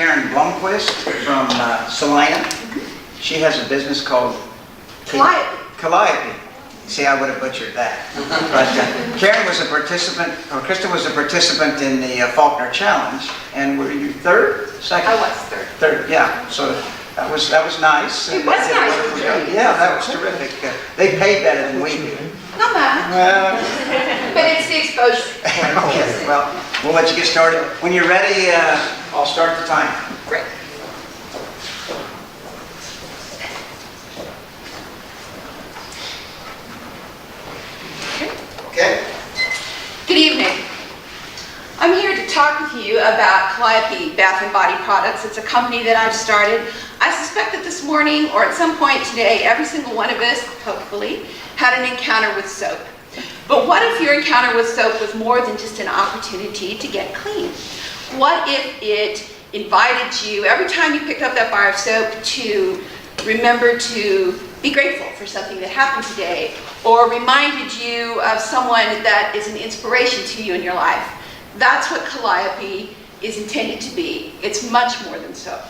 Kristin Blomquist from Salina. She has a business called Kalliope. See, I would have butchered that. But Karen was a participant, or Kristin was a participant in the Faulkner Challenge. And were you third? Second? I was third. Third, yeah. So that was nice. It was nice. Yeah, that was terrific. They paid better than we do. Not bad. Well, But it's the exposure. okay, well, we'll let you get started. When you're ready, I'll start the time. Great. Okay? Good evening. I'm here to talk with you about Kalliope Bath & Body Products. It's a company that I've started. I suspect that this morning, or at some point today, every single one of us, hopefully, had an encounter with soap. But what if your encounter with soap was more than just an opportunity to get clean? What if it invited you, every time you picked up that bar of soap, to remember to be grateful for something that happened today, or reminded you of someone that is an inspiration to you in your life? That's what Kalliope is intended to be. It's much more than soap.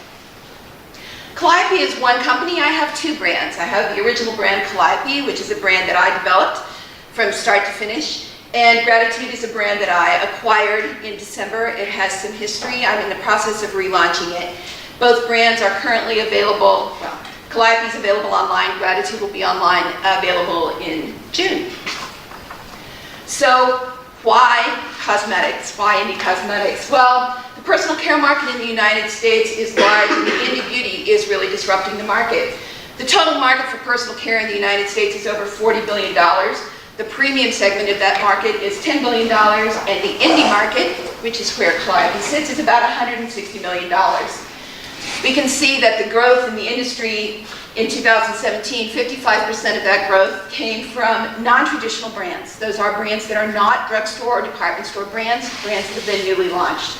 Kalliope is one company. I have two brands. I have the original brand Kalliope, which is a brand that I developed from start to finish. And Gratitude is a brand that I acquired in December. It has some history. I'm in the process of relaunching it. Both brands are currently available. Well, Kalliope is available online. Gratitude will be online, available in June. So why cosmetics? Why indie cosmetics? Well, the personal care market in the United States is large, and the indie beauty is really disrupting the market. The total market for personal care in the United States is over $40 billion. The premium segment of that market is $10 billion, and the indie market, which is where Kalliope sits, is about $160 million. We can see that the growth in the industry in 2017, 55% of that growth came from non-traditional brands. Those are brands that are not drugstore or department store brands, brands that have been newly launched.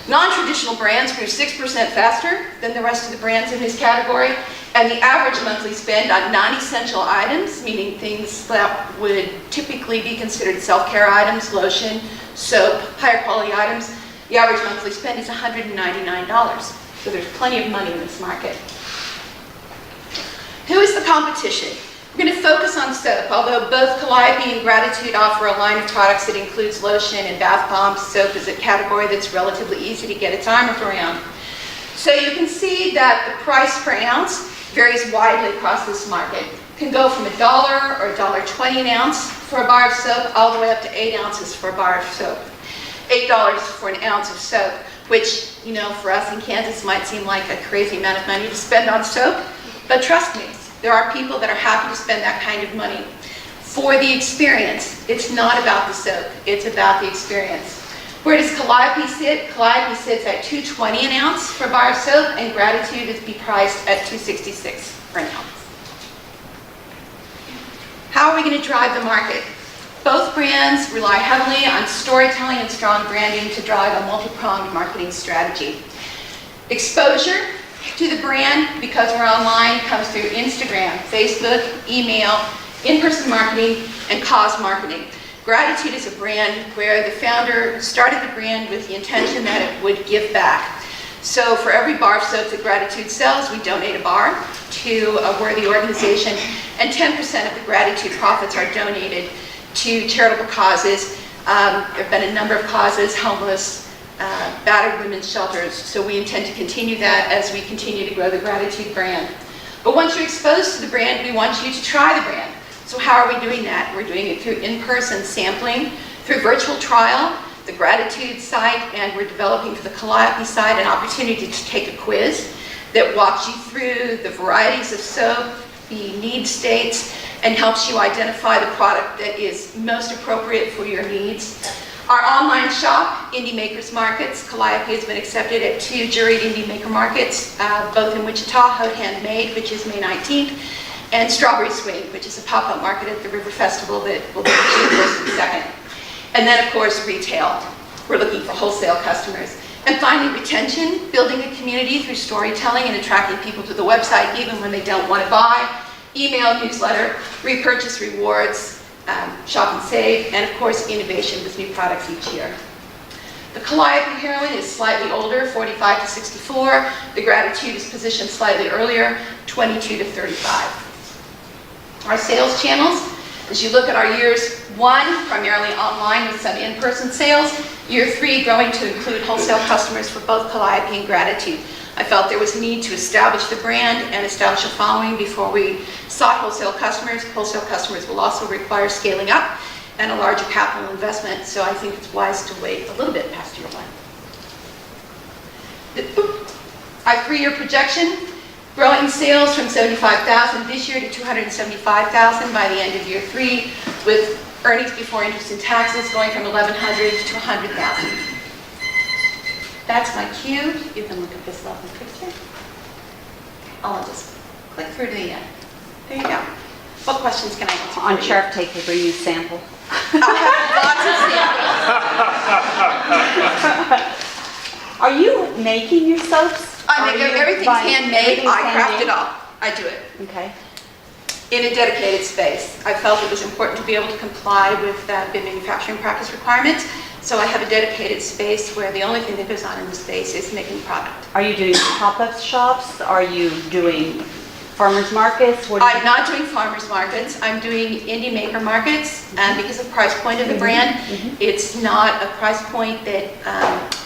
Non-traditional brands grew 6% faster than the rest of the brands in this category, and the average monthly spend on non-essential items, meaning things that would typically be considered self-care items, lotion, soap, higher quality items, the average monthly spend is $199. So there's plenty of money in this market. Who is the competition? We're going to focus on soap. Although both Kalliope and Gratitude offer a line of products that includes lotion and bath bombs, soap is a category that's relatively easy to get its arm around. So you can see that the price per ounce varies widely across this market. It can go from $1 or $1.20 an ounce for a bar of soap all the way up to 8 ounces for a bar of soap. $8 for an ounce of soap, which, you know, for us in Kansas might seem like a crazy amount of money to spend on soap, but trust me, there are people that are happy to spend that kind of money for the experience. It's not about the soap, it's about the experience. Where does Kalliope sit? Kalliope sits at $2.20 an ounce for a bar of soap, and Gratitude is be priced at $2.66 for an ounce. How are we going to drive the market? Both brands rely heavily on storytelling and strong branding to drive a multi-pronged marketing strategy. Exposure to the brand, because we're online, comes through Instagram, Facebook, email, in-person marketing, and cause marketing. Gratitude is a brand where the founder started the brand with the intention that it would give back. So for every bar of soap that Gratitude sells, we donate a bar to a worthy organization, and 10% of the Gratitude profits are donated to charitable causes. There have been a number of causes: homeless, battered women's shelters. So we intend to continue that as we continue to grow the Gratitude brand. But once you're exposed to the brand, we want you to try the brand. So how are we doing that? We're doing it through in-person sampling, through virtual trial, the Gratitude site, and we're developing for the Kalliope site an opportunity to take a quiz that walks you through the varieties of soap, the need states, and helps you identify the product that is most appropriate for your needs. Our online shop, Indie Makers Markets, Kalliope has been accepted at 2 juried Indie Maker Markets, both in Wichita, Haute Handmade, which is May 19th, and Strawberry Swing, which is a pop-up market at the River Festival that will be June 1st and 2nd. And then, of course, retail. We're looking for wholesale customers. And finally, retention, building a community through storytelling and attracting people to the website even when they don't want to buy, email, newsletter, repurchase rewards, shop and save, and of course, innovation with new products each year. The Calliope heroine is slightly older, 45 to 64. The Gratitude is positioned slightly earlier, 22 to 35. Our sales channels, as you look at our years 1, primarily online with some in-person sales. Year 3, growing to include wholesale customers for both Calliope and Gratitude. I felt there was a need to establish the brand and establish a following before we sought wholesale customers. Wholesale customers will also require scaling up and a larger capital investment, so I think it's wise to wait a little bit past year 1. Our 3-year projection, growing sales from 75,000 this year to 275,000 by the end of year 3, with earnings before interest and taxes going from 1,100 to 100,000. That's my cue. You can look at this lovely picture. I'll just click through to the end. There you go. What questions can I answer? On chart tape, will you sample? I have lots of samples. Are you making your soaps? I make everything's handmade. I craft it all. I do it. Okay. In a dedicated space. I felt it was important to be able to comply with BIM manufacturing practice requirements. So I have a dedicated space where the only thing that goes on in the space is making product. Are you doing pop-up shops? Are you doing farmers markets? I'm not doing farmers markets. I'm doing indie maker markets, and because of the price point of the brand, it's not a price point that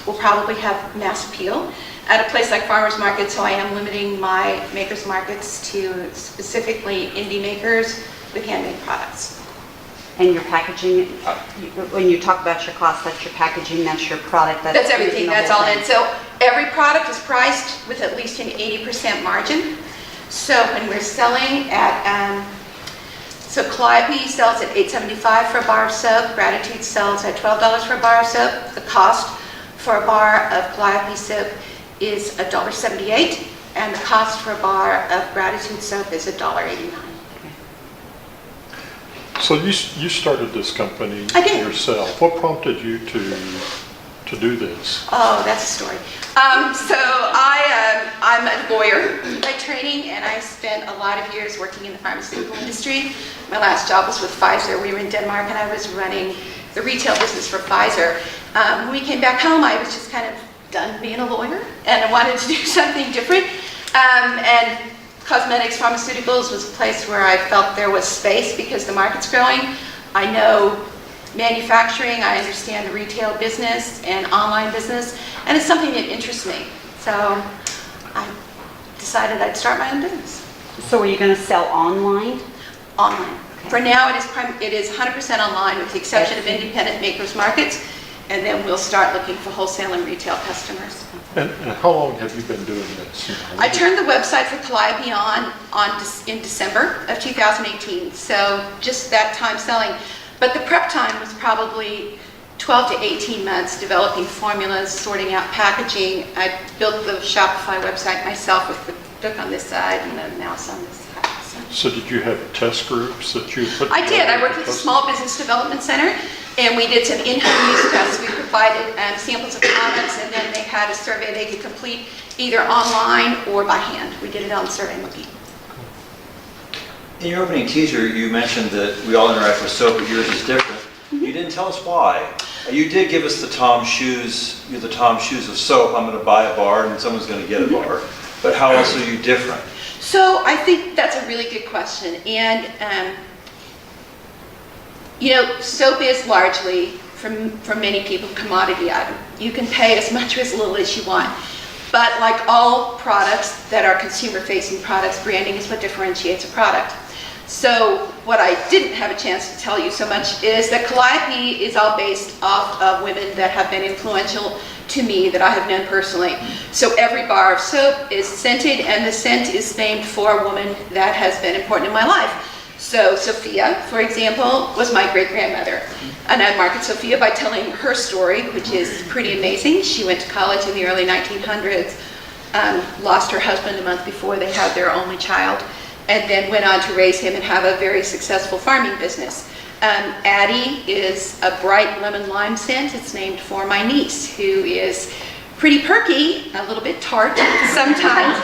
will probably have mass appeal at a place like farmers markets. So I am limiting my makers markets to specifically indie makers with handmade products. And your packaging, when you talk about your cost, that's your packaging, that's your product. That's everything, that's all in. So every product is priced with at least an 80% margin. So when we're selling at, so Kalliope sells at $8.75 for a bar of soap, Gratitude sells at $12 for a bar of soap. The cost for a bar of Kalliope soap is $1.78, and the cost for a bar of Gratitude soap is $1.89. So you started this company I did. yourself. What prompted you to do this? Oh, that's a story. So I'm a lawyer by training, and I spent a lot of years working in the pharmaceutical industry. My last job was with Pfizer. We were in Denmark, and I was running the retail business for Pfizer. When we came back home, I was just kind of done being a lawyer, and I wanted to do something different. And cosmetics, pharmaceuticals was a place where I felt there was space because the market's growing. I know manufacturing, I understand the retail business and online business, and it's something that interests me. So I decided I'd start my own business. So are you going to sell online? Online. Okay. For now, it is 100% online with the exception of independent makers markets, and then we'll start looking for wholesale and retail customers. And how long have you been doing this? I turned the website for Kalliope on in December of 2018, so just that time selling. But the prep time was probably 12 to 18 months developing formulas, sorting out packaging. I built the Shopify website myself with the book on this side and the mouse on this side. So did you have test groups that you put together? I did. I worked with the Small Business Development Center, and we did some in-home use tests. We provided samples of products, and then they had a survey they could complete either online or by hand. We did it on SurveyMonkey. In your opening teaser, you mentioned that we all interact with soap, but yours is different. You didn't tell us why. You did give us the Tom shoes. You're the Tom shoes of soap. I'm going to buy a bar, and someone's going to get a bar. But how else are you different? So I think that's a really good question. And, you know, soap is largely, for many people, a commodity item. You can pay as much or as little as you want. But like all products that are consumer-facing products, branding is what differentiates a product. So what I didn't have a chance to tell you so much is that Kalliope is all based off of women that have been influential to me that I have known personally. So every bar of soap is scented, and the scent is named for a woman that has been important in my life. So Sophia, for example, was my great-grandmother. And I market Sophia by telling her story, which is pretty amazing. She went to college in the early 1900s, lost her husband a month before they had their only child, and then went on to raise him and have a very successful farming business. Addie is a bright lemon lime scent. It's named for my niece, who is pretty perky, a little bit tart sometimes.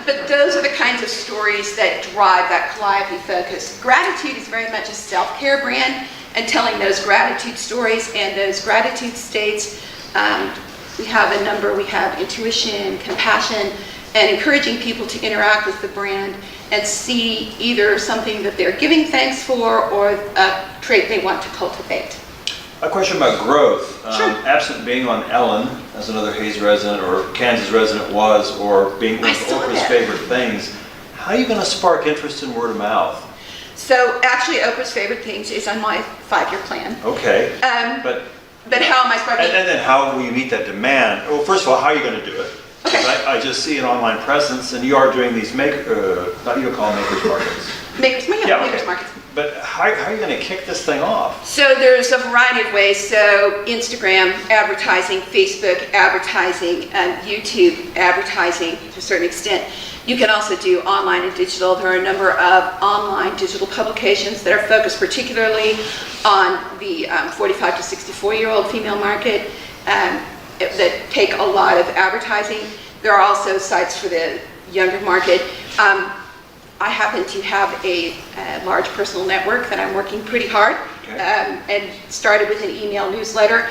But those are the kinds of stories that drive that Kalliope focus. Gratitude is very much a self-care brand, and telling those gratitude stories and those gratitude states We have a number, we have intuition, compassion, and encouraging people to interact with the brand and see either something that they're giving thanks for or a trait they want to cultivate. A question about growth. Sure. Absent being on Ellen, as another Hayes resident or Kansas resident was, or being one I of saw Oprah's that. favorite things, how are you going to spark interest in word of mouth? So actually, Oprah's favorite things is on my 5-year plan. Okay, But but how am I sparking? and then how will you meet that demand? Well, first of all, how are you going to do it? Okay. Because I just see an online presence, and you are doing these not you call them makers markets. Makers okay. markets. But how are you going to kick this thing off? So there's a variety of ways. So Instagram advertising, Facebook advertising, YouTube advertising to a certain extent. You can also do online and digital. There are a number of online digital publications that are focused particularly on the 45 to 64-year-old female market that take a lot of advertising. There are also sites for the younger market. I happen to have a large personal network that I'm working pretty hard, Okay. and started with an email newsletter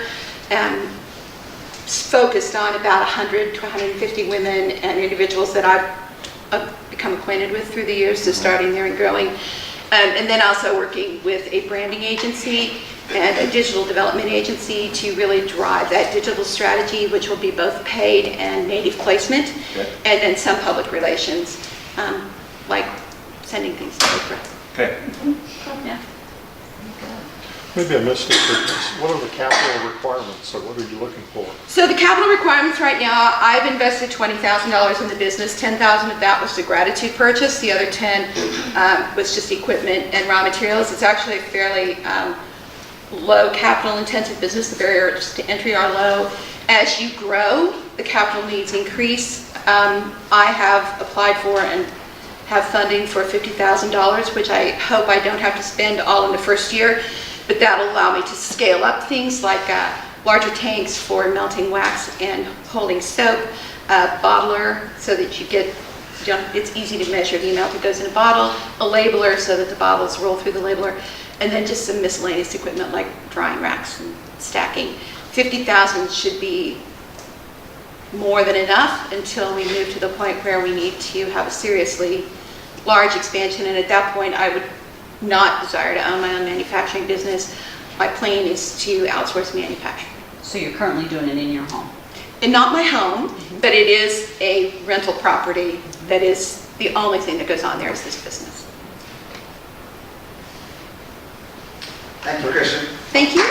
focused on about 100 to 150 women and individuals that I've become acquainted with through the years, so starting there and growing. And then also working with a branding agency and a digital development agency to really drive that digital strategy, which will be both paid and native placement, Okay. and then some public relations, like sending things to Oprah. Okay. Yeah. Maybe I missed it, but what are the capital requirements, or what are you looking for? So the capital requirements right now, I've invested $20,000 in the business. $10,000 of that was the gratitude purchase. The other 10 was just equipment and raw materials. It's actually a fairly low capital intensive business. The barriers to entry are low. As you grow, the capital needs increase. I have applied for and have funding for $50,000, which I hope I don't have to spend all in the first year, but that'll allow me to scale up things like larger tanks for melting wax and holding soap, bottler so that you get, it's easy to measure the amount that goes in a bottle, a labeler so that the bottles roll through the labeler, and then just some miscellaneous equipment like drying racks and stacking. $50,000 should be more than enough until we move to the point where we need to have a seriously large expansion, and at that point I would not desire to own my own manufacturing business. My plan is to outsource manufacturing. So you're currently doing it in your home? And not my home, but it is a rental property that is the only thing that goes on there is this business. Thank you, Kristin. Thank you.